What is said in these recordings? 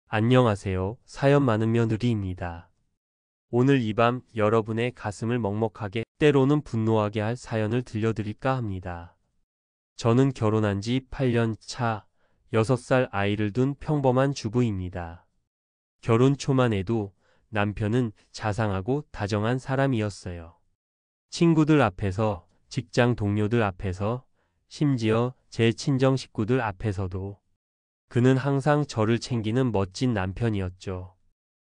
안녕하세요. 사연 많은 며느리입니다. 오늘 이 밤 여러분의 가슴을 먹먹하게 때로는 분노하게 할 사연을 들려드릴까 합니다. 저는 결혼한 지 8년 차 6살 아이를 둔 평범한 주부입니다. 결혼 초만 해도 남편은 자상하고 다정한 사람이었어요. 친구들 앞에서, 직장 동료들 앞에서, 심지어 제 친정 식구들 앞에서도 그는 항상 저를 챙기는 멋진 남편이었죠.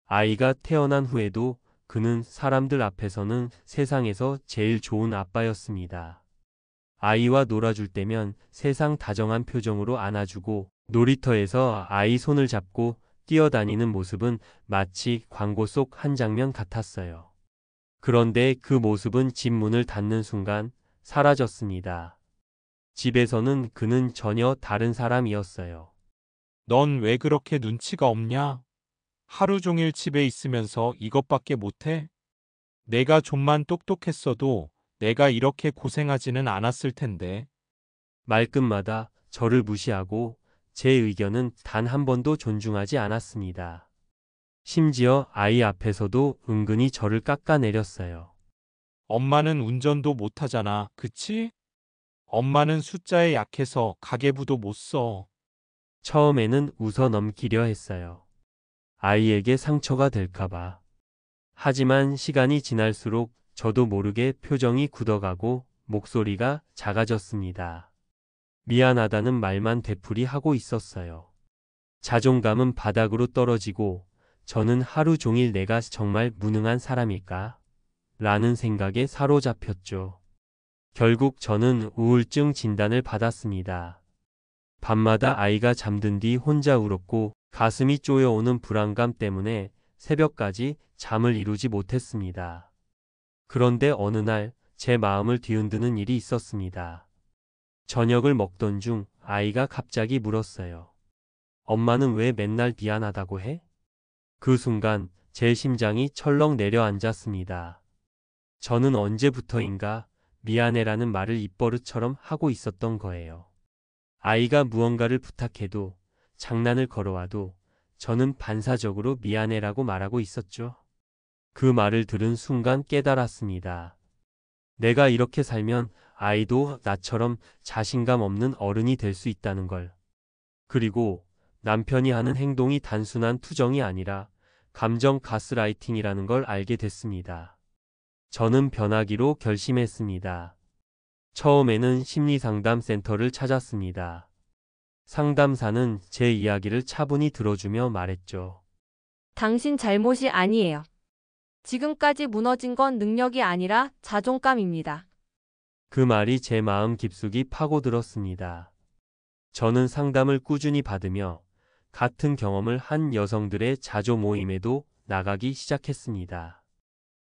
아이가 태어난 후에도 그는 사람들 앞에서는 세상에서 제일 좋은 아빠였습니다. 아이와 놀아줄 때면 세상 다정한 표정으로 안아주고 놀이터에서 아이 손을 잡고 뛰어다니는 모습은 마치 광고 속 한 장면 같았어요. 그런데 그 모습은 집 문을 닫는 순간 사라졌습니다. 집에서는 그는 전혀 다른 사람이었어요. 넌 왜 그렇게 눈치가 없냐? 하루 종일 집에 있으면서 이것밖에 못해? 내가 좀만 똑똑했어도 내가 이렇게 고생하지는 않았을 텐데. 말끝마다 저를 무시하고 제 의견은 단 한 번도 존중하지 않았습니다. 심지어 아이 앞에서도 은근히 저를 깎아내렸어요. 엄마는 운전도 못하잖아, 그치? 엄마는 숫자에 약해서 가계부도 못 써. 처음에는 웃어 넘기려 했어요. 아이에게 상처가 될까봐. 하지만 시간이 지날수록 저도 모르게 표정이 굳어가고 목소리가 작아졌습니다. 미안하다는 말만 되풀이하고 있었어요. 자존감은 바닥으로 떨어지고 저는 하루 종일 내가 정말 무능한 사람일까? 라는 생각에 사로잡혔죠. 결국 저는 우울증 진단을 받았습니다. 밤마다 아이가 잠든 뒤 혼자 울었고 가슴이 쪼여오는 불안감 때문에 새벽까지 잠을 이루지 못했습니다. 그런데 어느 날 제 마음을 뒤흔드는 일이 있었습니다. 저녁을 먹던 중 아이가 갑자기 물었어요. 엄마는 왜 맨날 미안하다고 해? 그 순간 제 심장이 철렁 내려앉았습니다. 저는 언제부터인가 미안해라는 말을 입버릇처럼 하고 있었던 거예요. 아이가 무언가를 부탁해도 장난을 걸어와도 저는 반사적으로 미안해라고 말하고 있었죠. 그 말을 들은 순간 깨달았습니다. 내가 이렇게 살면 아이도 나처럼 자신감 없는 어른이 될 수 있다는 걸. 그리고 남편이 하는 행동이 단순한 투정이 아니라 감정 가스라이팅이라는 걸 알게 됐습니다. 저는 변하기로 결심했습니다. 처음에는 심리상담 센터를 찾았습니다. 상담사는 제 이야기를 차분히 들어주며 말했죠. 당신 잘못이 아니에요. 지금까지 무너진 건 능력이 아니라 자존감입니다. 그 말이 제 마음 깊숙이 파고들었습니다. 저는 상담을 꾸준히 받으며 같은 경험을 한 여성들의 자조 모임에도 나가기 시작했습니다.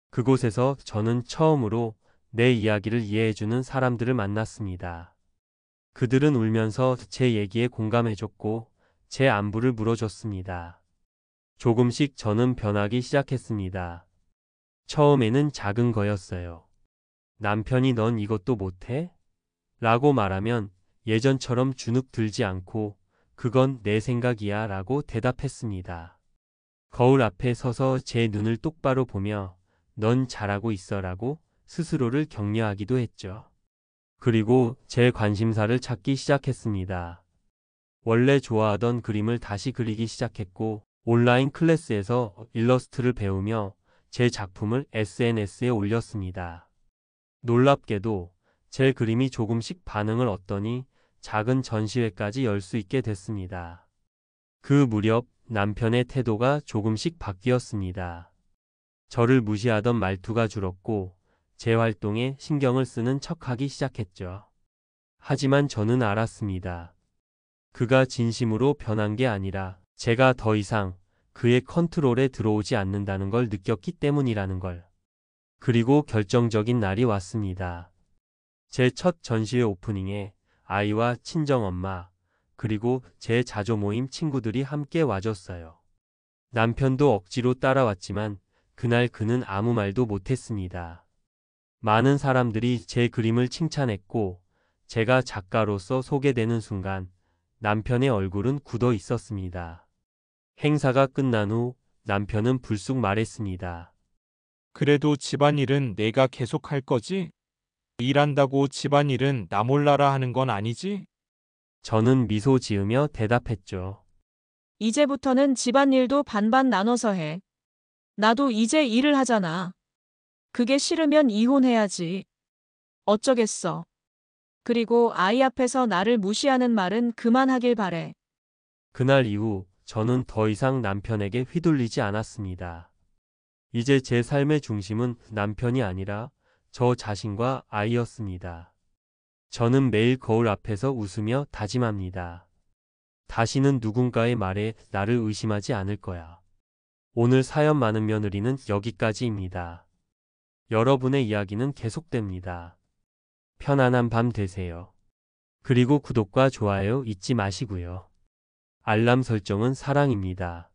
그곳에서 저는 처음으로 내 이야기를 이해해주는 사람들을 만났습니다. 그들은 울면서 제 얘기에 공감해줬고 제 안부를 물어줬습니다. 조금씩 저는 변하기 시작했습니다. 처음에는 작은 거였어요. 남편이 넌 이것도 못해? 라고 말하면 예전처럼 주눅 들지 않고 그건 내 생각이야 라고 대답했습니다. 거울 앞에 서서 제 눈을 똑바로 보며 넌 잘하고 있어 라고 스스로를 격려하기도 했죠. 그리고 제 관심사를 찾기 시작했습니다. 원래 좋아하던 그림을 다시 그리기 시작했고 온라인 클래스에서 일러스트를 배우며 제 작품을 SNS에 올렸습니다. 놀랍게도 제 그림이 조금씩 반응을 얻더니 작은 전시회까지 열 수 있게 됐습니다. 그 무렵 남편의 태도가 조금씩 바뀌었습니다. 저를 무시하던 말투가 줄었고 제 활동에 신경을 쓰는 척하기 시작했죠. 하지만 저는 알았습니다. 그가 진심으로 변한 게 아니라 제가 더 이상 그의 컨트롤에 들어오지 않는다는 걸 느꼈기 때문이라는 걸. 그리고 결정적인 날이 왔습니다. 제 첫 전시회 오프닝에 아이와 친정엄마, 그리고 제 자조 모임 친구들이 함께 와줬어요. 남편도 억지로 따라왔지만 그날 그는 아무 말도 못했습니다. 많은 사람들이 제 그림을 칭찬했고 제가 작가로서 소개되는 순간 남편의 얼굴은 굳어 있었습니다. 행사가 끝난 후 남편은 불쑥 말했습니다. 그래도 집안일은 내가 계속 할 거지? 일한다고 집안일은 나 몰라라 하는 건 아니지? 저는 미소 지으며 대답했죠. 이제부터는 집안일도 반반 나눠서 해. 나도 이제 일을 하잖아. 그게 싫으면 이혼해야지. 어쩌겠어. 그리고 아이 앞에서 나를 무시하는 말은 그만하길 바래. 그날 이후 저는 더 이상 남편에게 휘둘리지 않았습니다. 이제 제 삶의 중심은 남편이 아니라 저 자신과 아이였습니다. 저는 매일 거울 앞에서 웃으며 다짐합니다. 다시는 누군가의 말에 나를 의심하지 않을 거야. 오늘 사연 많은 며느리는 여기까지입니다. 여러분의 이야기는 계속됩니다. 편안한 밤 되세요. 그리고 구독과 좋아요 잊지 마시고요. 알람 설정은 사랑입니다.